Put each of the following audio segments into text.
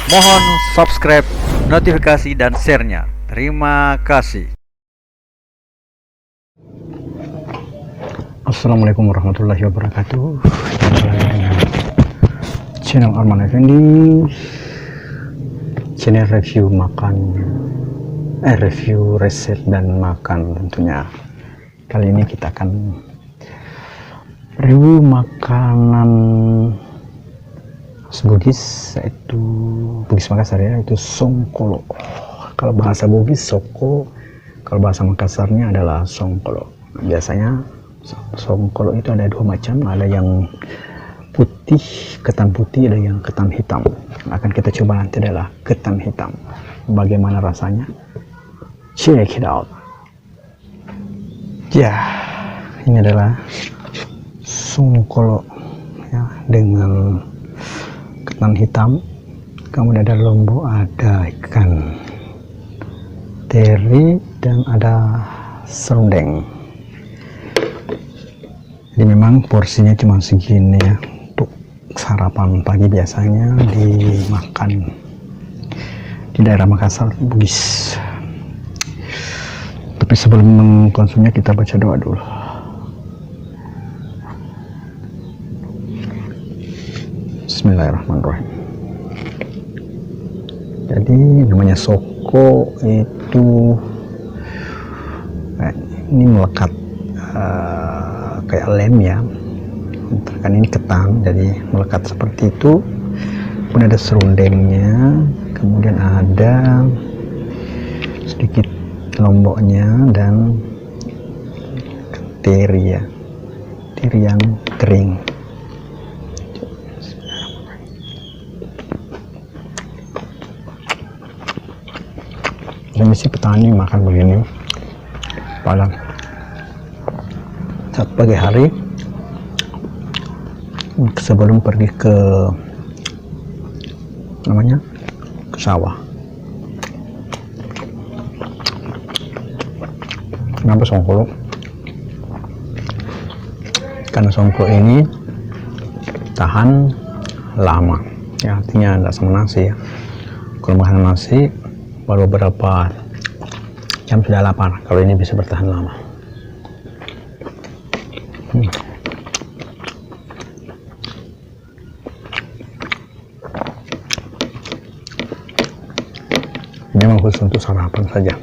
Mohon subscribe, notifikasi, dan share-nya. Terima kasih. Assalamualaikum warahmatullahi wabarakatuh. Jumpa lagi dengan channel Arman Effendi, channel review makan, review resep dan makan tentunya. Kali ini kita akan review makanan Bugis, yaitu Bugis Makassar ya, itu songkolo. Kalau bahasa Bugis soko, kalau bahasa Makassarnya adalah songkolo. Biasanya songkolo itu ada dua macam, ada yang putih, ketan putih, ada yang ketan hitam. Akan kita coba nanti adalah ketan hitam. Bagaimana rasanya? Check it out. Ya, ini adalah songkolo ya, dengan ketan hitam, kemudian ada lombok, ada ikan teri, dan ada serundeng. Jadi memang porsinya cuma segini ya, untuk sarapan pagi biasanya dimakan di daerah Makassar Bugis. Tapi sebelum mengkonsumsinya kita baca doa dulu. Bismillahirrahmanirrahim. Jadi namanya soko itu ini melekat kayak lem ya, kan ini ketan, jadi melekat seperti itu. Kemudian ada serundengnya, kemudian ada sedikit lomboknya, dan teri ya, teri yang kering. Dan mesti petani makan begini pada saat pagi hari sebelum pergi ke sawah. Kenapa songkolo? Karena songkolo ini tahan lama ya, artinya tidak sama nasi ya. Kalau makan nasi baru beberapa jam sudah lapar, kalau ini bisa bertahan lama. Ini memang khusus untuk sarapan saja.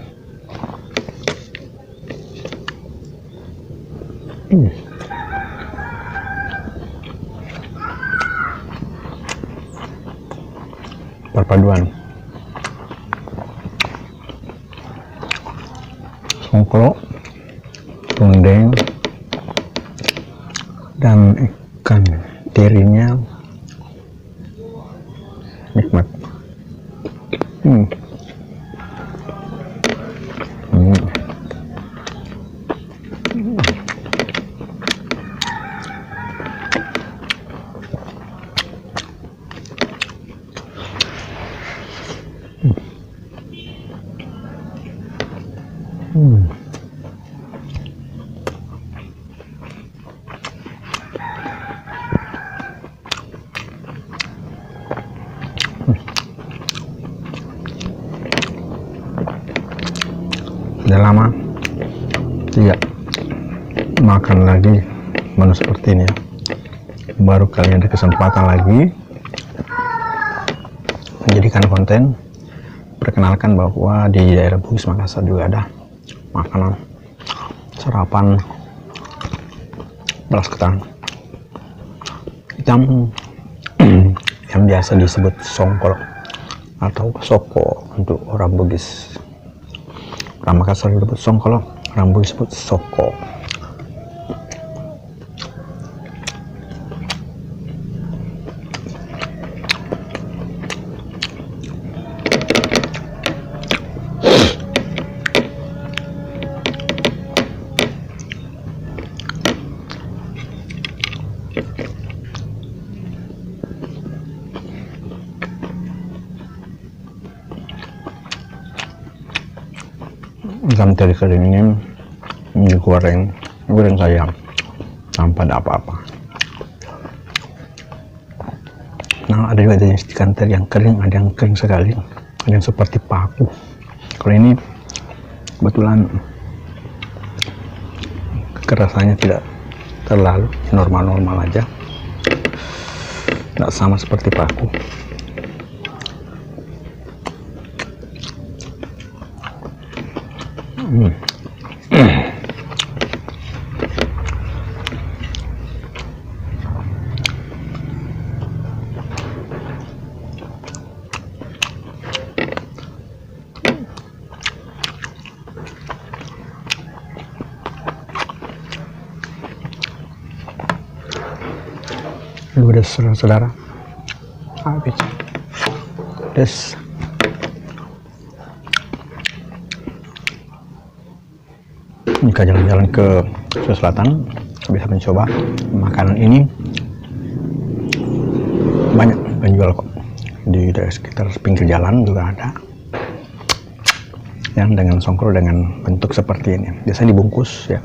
Perpaduan songkolo, serundeng, dan ikan terinya nikmat. Sudah lama tidak makan lagi menu seperti ini ya. Baru kali ada kesempatan lagi menjadikan konten, perkenalkan bahwa di daerah Bugis Makassar juga ada makanan sarapan beras ketan hitam yang biasa disebut songkolo atau soko untuk orang Bugis. Orang Makassar disebut songkolo, orang Bugis disebut soko. Ikan teri kering ini digoreng saja tanpa ada apa-apa. Nah, ada juga jenis ikan teri yang kering, ada yang kering sekali, ada yang seperti paku. Kalau ini kebetulan kekerasannya tidak terlalu, normal-normal aja, tidak sama seperti paku. Ludes saudara-saudara, habis des. Jika jalan-jalan ke Sulawesi Selatan bisa mencoba makanan ini, banyak penjual kok di daerah sekitar pinggir jalan juga ada yang dengan songkol dengan bentuk seperti ini, biasanya dibungkus ya.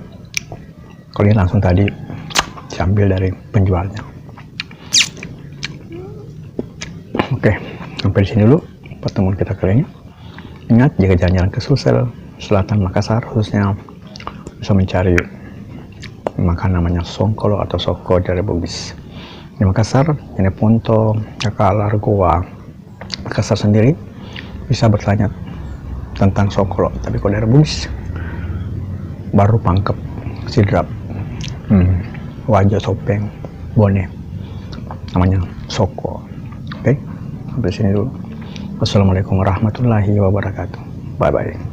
Kalau ini langsung tadi diambil dari penjualnya. Oke, sampai di sini dulu pertemuan kita kali ini. Ingat, jika jalan-jalan ke Sulsel Selatan Makassar khususnya, bisa mencari makan namanya songkolo atau soko dari Bugis. Di Makassar, ini Ponto, Jakalar, Goa, Makassar sendiri bisa bertanya tentang songkolo. Tapi kalau dari Bugis, baru Pangkep, Sidrap, Wajah, Sopeng, Bone, namanya soko. Oke, sampai sini dulu. Wassalamualaikum warahmatullahi wabarakatuh. Bye bye.